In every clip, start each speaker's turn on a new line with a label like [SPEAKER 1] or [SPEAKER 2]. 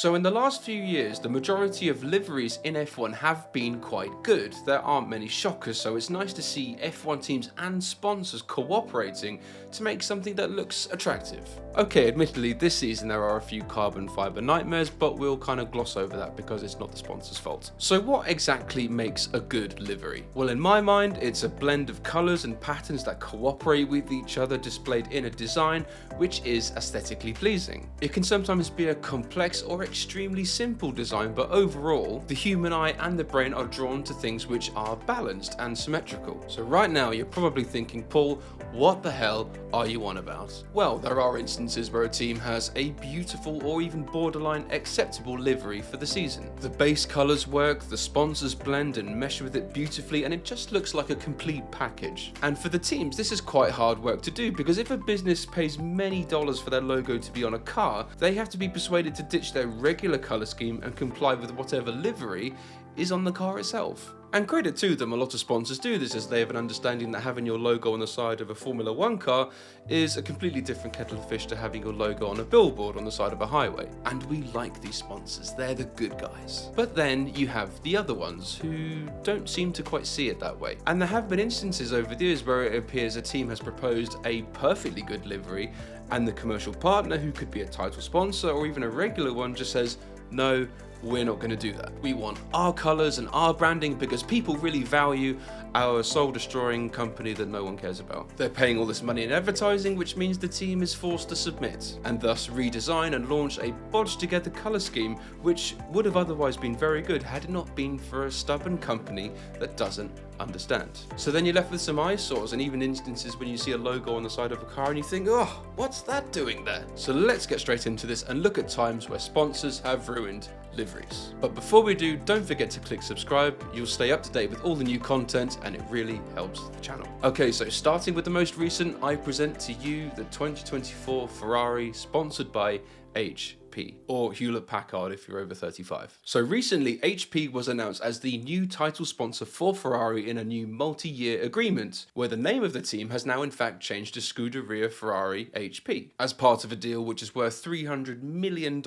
[SPEAKER 1] So in the last few years, the majority of liveries in F1 have been quite good. There aren't many shockers, so it's nice to see F1 teams and sponsors cooperating to make something that looks attractive. Okay, admittedly, this season there are a few carbon fiber nightmares, but we'll kind of gloss over that because it's not the sponsor's fault. So what exactly makes a good livery? Well, in my mind, it's a blend of colours and patterns that cooperate with each other displayed in a design which is aesthetically pleasing. It can sometimes be a complex or extremely simple design, but overall, the human eye and the brain are drawn to things which are balanced and symmetrical. So right now, you're probably thinking, Paul, what the hell are you on about? Well, there are instances where a team has a beautiful or even borderline acceptable livery for the season. The base colours work, the sponsors blend and mesh with it beautifully, and it just looks like a complete package. And for the teams, this is quite hard work to do, because if a business pays many dollars for their logo to be on a car, they have to be persuaded to ditch their regular colour scheme and comply with whatever livery is on the car itself. And credit to them, a lot of sponsors do this as they have an understanding that having your logo on the side of a Formula 1 car is a completely different kettle of fish to having your logo on a billboard on the side of a highway. And we like these sponsors, they're the good guys. But then you have the other ones who don't seem to quite see it that way. And there have been instances over the years where it appears a team has proposed a perfectly good livery and the commercial partner, who could be a title sponsor or even a regular one, just says, no, we're not going to do that. We want our colours and our branding because people really value our soul-destroying company that no one cares about. They're paying all this money in advertising, which means the team is forced to submit and thus redesign and launch a bodged-together colour scheme which would have otherwise been very good had it not been for a stubborn company that doesn't understand. So then you're left with some eyesores and even instances when you see a logo on the side of a car and you think, oh, what's that doing there? So let's get straight into this and look at times where sponsors have ruined liveries. But before we do, don't forget to click subscribe. You'll stay up to date with all the new content and it really helps the channel. Okay, so starting with the most recent, I present to you the 2024 Ferrari sponsored by HP, or Hewlett-Packard if you're over 35. So recently, HP was announced as the new title sponsor for Ferrari in a new multi-year agreement, where the name of the team has now in fact changed to Scuderia Ferrari HP, as part of a deal which is worth $300 million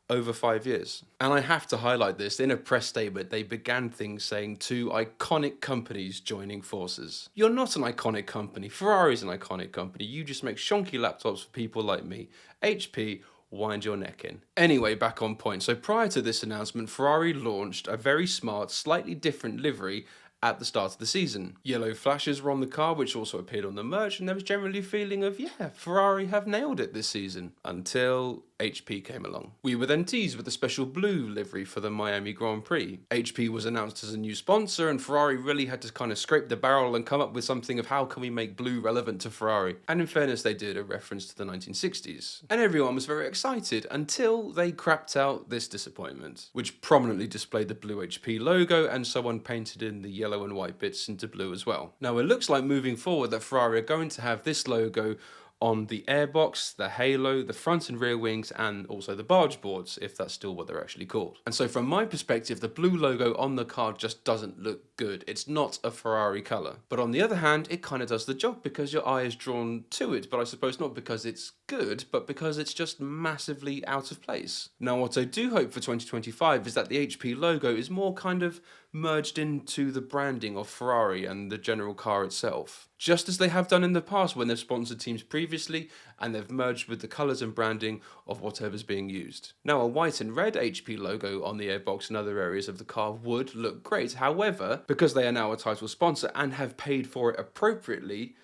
[SPEAKER 1] over 5 years. And I have to highlight this, in a press statement they began things saying two iconic companies joining forces. You're not an iconic company, Ferrari's an iconic company, you just make shonky laptops for people like me. HP, wind your neck in. Anyway, back on point. So prior to this announcement, Ferrari launched a very smart, slightly different livery at the start of the season. Yellow flashes were on the car, which also appeared on the merch, and there was generally a feeling of, yeah, Ferrari have nailed it this season, until HP came along. We were then teased with a special blue livery for the Miami Grand Prix. HP was announced as a new sponsor, and Ferrari really had to kind of scrape the barrel and come up with something of how can we make blue relevant to Ferrari. And in fairness, they did a reference to the 1960s. And everyone was very excited until they crapped out this disappointment, which prominently displayed the blue HP logo, and someone painted in the yellow and white bits into blue as well. Now it looks like moving forward that Ferrari are going to have this logo on the airbox, the halo, the front and rear wings, and also the barge boards, if that's still what they're actually called. And so from my perspective, the blue logo on the car just doesn't look good. It's not a Ferrari colour. But on the other hand, it kind of does the job because your eye is drawn to it, but I suppose not because it's good, but because it's just massively out of place. Now what I do hope for 2025 is that the HP logo is more kind of merged into the branding of Ferrari and the general car itself, just as they have done in the past when they've sponsored teams previously and they've merged with the colours and branding of whatever's being used. Now a white and red HP logo on the airbox and other areas of the car would look great, however, because they are now a title sponsor and have paid for it appropriately,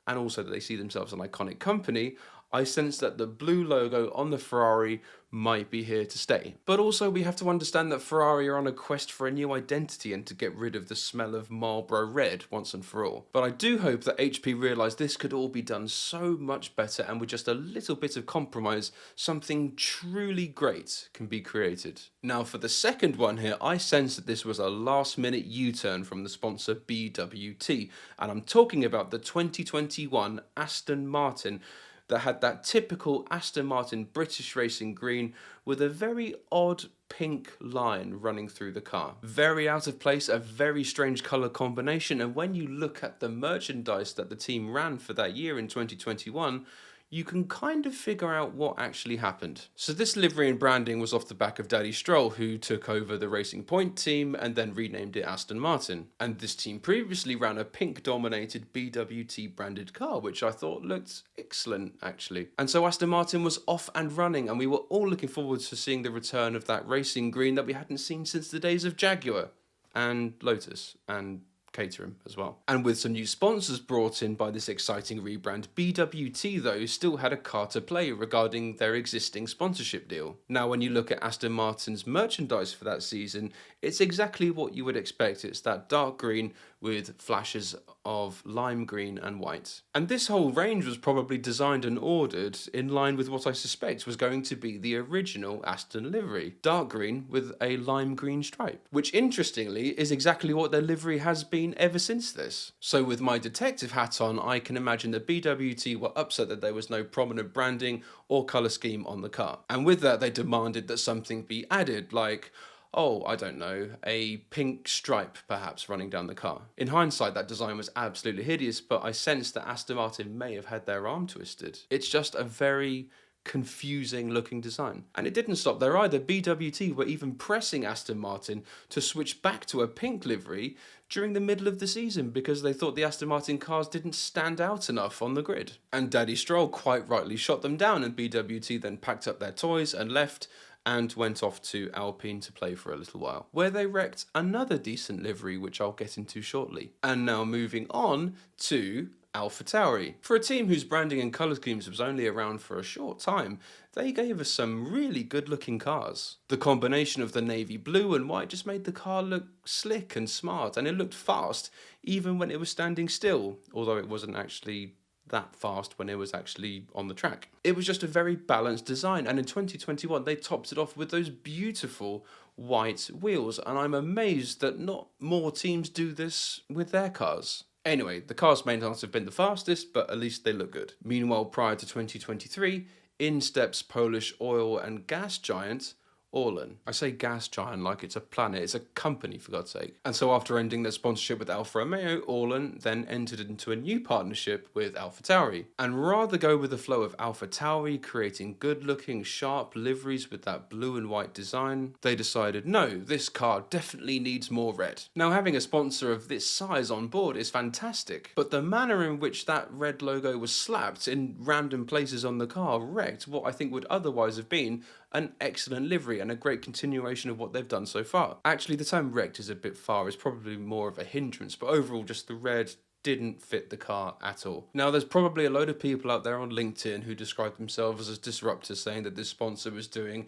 [SPEAKER 1] and also that they see themselves as an iconic company, I sense that the blue logo on the Ferrari might be here to stay. But also we have to understand that Ferrari are on a quest for a new identity and to get rid of the smell of Marlboro Red once and for all. But I do hope that HP realise this could all be done so much better, and with just a little bit of compromise, something truly great can be created. Now for the second one here, I sense that this was a last minute U-turn from the sponsor BWT, and I'm talking about the 2021 Aston Martin that had that typical Aston Martin British racing green with a very odd pink line running through the car. Very out of place, a very strange colour combination, and when you look at the merchandise that the team ran for that year in 2021, you can kind of figure out what actually happened. So this livery and branding was off the back of Daddy Stroll, who took over the Racing Point team and then renamed it Aston Martin. And this team previously ran a pink-dominated BWT branded car, which I thought looked excellent, actually. And so Aston Martin was off and running, and we were all looking forward to seeing the return of that racing green that we hadn't seen since the days of Jaguar and Lotus and Caterham as well. And with some new sponsors brought in by this exciting rebrand, BWT though still had a card to play regarding their existing sponsorship deal. Now when you look at Aston Martin's merchandise for that season, it's exactly what you would expect. It's that dark green with flashes of lime green and white. And this whole range was probably designed and ordered in line with what I suspect was going to be the original Aston livery. Dark green with a lime green stripe, which interestingly is exactly what their livery has been ever since this. So with my detective hat on, I can imagine that BWT were upset that there was no prominent branding or colour scheme on the car. And with that, they demanded that something be added, like, oh, I don't know, a pink stripe perhaps running down the car. In hindsight, that design was absolutely hideous, but I sensed that Aston Martin may have had their arm twisted. It's just a very confusing looking design. And it didn't stop there either. BWT were even pressing Aston Martin to switch back to a pink livery during the middle of the season because they thought the Aston Martin cars didn't stand out enough on the grid. And Daddy Stroll quite rightly shot them down, and BWT then packed up their toys and left and went off to Alpine to play for a little while, where they wrecked another decent livery, which I'll get into shortly. And now moving on to AlphaTauri. For a team whose branding and colour schemes was only around for a short time, they gave us some really good looking cars. The combination of the navy blue and white just made the car look slick and smart, and it looked fast even when it was standing still, although it wasn't actually that fast when it was actually on the track. It was just a very balanced design, and in 2021 they topped it off with those beautiful white wheels, and I'm amazed that not more teams do this with their cars. Anyway, the cars may not have been the fastest, but at least they look good. Meanwhile, prior to 2023, in steps Polish oil and gas giant Orlen. I say gas giant like it's a planet, it's a company for God's sake. And so after ending their sponsorship with Alfa Romeo, Orlen then entered into a new partnership with AlphaTauri. And rather go with the flow of AlphaTauri creating good looking sharp liveries with that blue and white design, they decided no, this car definitely needs more red. Now having a sponsor of this size on board is fantastic, but the manner in which that red logo was slapped in random places on the car wrecked what I think would otherwise have been an excellent livery and a great continuation of what they've done so far. Actually, the term wrecked is a bit far, it's probably more of a hindrance, but overall just the red didn't fit the car at all. Now there's probably a load of people out there on LinkedIn who describe themselves as disruptors, saying that this sponsor was doing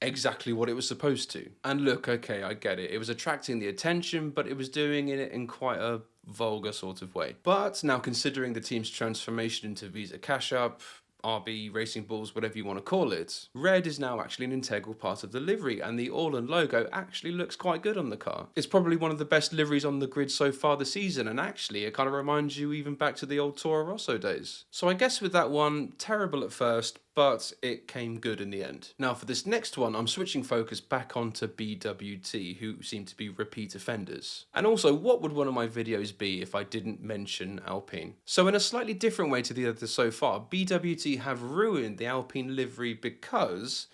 [SPEAKER 1] exactly what it was supposed to. And look, okay, I get it. It was attracting the attention, but it was doing it in quite a vulgar sort of way. But now considering the team's transformation into Visa Cash App, RB, Racing Bulls, whatever you want to call it, red is now actually an integral part of the livery, and the Orlen logo actually looks quite good on the car. It's probably one of the best liveries on the grid so far this season, and actually it kind of reminds you even back to the old Toro Rosso days. So I guess with that one, terrible at first, but it came good in the end. Now for this next one, I'm switching focus back onto BWT, who seem to be repeat offenders. And also, what would one of my videos be if I didn't mention Alpine? So in a slightly different way to the others so far, BWT have ruined the Alpine livery because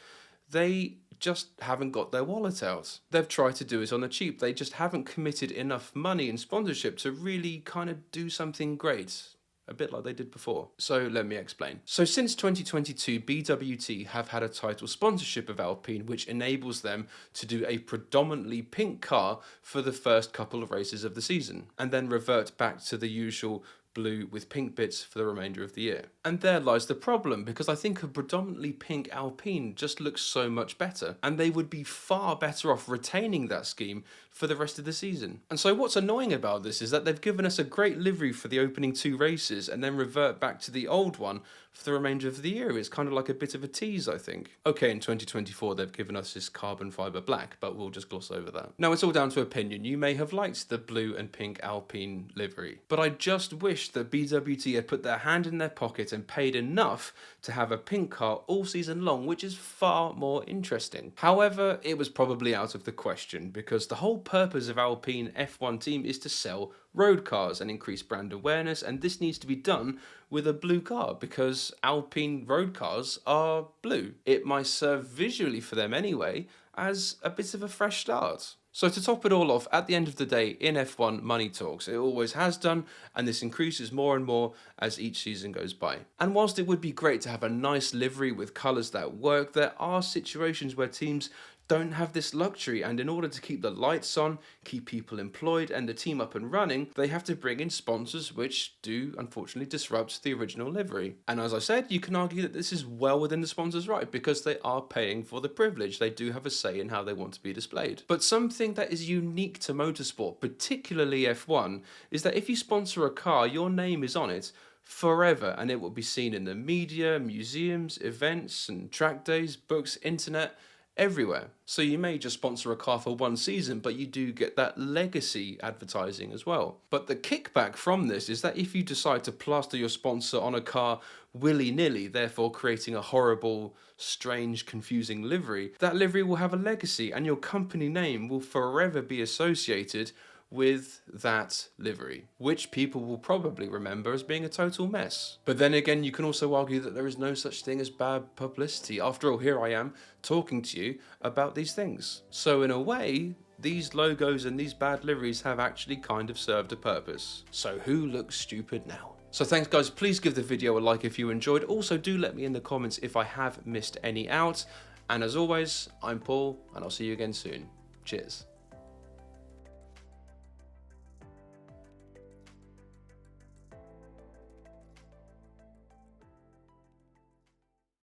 [SPEAKER 1] they just haven't got their wallet out. They've tried to do it on the cheap. They just haven't committed enough money in sponsorship to really kind of do something great. A bit like they did before. So let me explain. So since 2022, BWT have had a title sponsorship of Alpine, which enables them to do a predominantly pink car for the first couple of races of the season, and then revert back to the usual blue with pink bits for the remainder of the year. And there lies the problem, because I think a predominantly pink Alpine just looks so much better, and they would be far better off retaining that scheme for the rest of the season. And so what's annoying about this is that they've given us a great livery for the opening 2 races and then revert back to the old one for the remainder of the year. It's kind of like a bit of a tease, I think. Okay, in 2024 they've given us this carbon fibre black, but we'll just gloss over that. Now it's all down to opinion. You may have liked the blue and pink Alpine livery, but I just wish that BWT had put their hand in their pocket and paid enough to have a pink car all season long, which is far more interesting. However, it was probably out of the question, because the whole purpose of Alpine F1 team is to sell road cars and increase brand awareness, and this needs to be done with a blue car because Alpine road cars are blue. It might serve visually for them anyway as a bit of a fresh start. So to top it all off, at the end of the day, in F1, money talks. It always has done, and this increases more and more as each season goes by. And whilst it would be great to have a nice livery with colours that work, there are situations where teams don't have this luxury, and in order to keep the lights on, keep people employed and the team up and running, they have to bring in sponsors which do unfortunately disrupt the original livery. And as I said, you can argue that this is well within the sponsors' right because they are paying for the privilege. They do have a say in how they want to be displayed. But something that is unique to motorsport, particularly F1, is that if you sponsor a car, your name is on it forever, and it will be seen in the media, museums, events and track days, books, internet, everywhere. So you may just sponsor a car for one season, but you do get that legacy advertising as well. But the kickback from this is that if you decide to plaster your sponsor on a car willy-nilly, therefore creating a horrible, strange, confusing livery, that livery will have a legacy and your company name will forever be associated with that livery, which people will probably remember as being a total mess. But then again, you can also argue that there is no such thing as bad publicity. After all, here I am talking to you about these things. So in a way, these logos and these bad liveries have actually kind of served a purpose. So who looks stupid now? So thanks guys, please give the video a like if you enjoyed. Also do let me in the comments if I have missed any out. And as always, I'm Paul and I'll see you again soon. Cheers.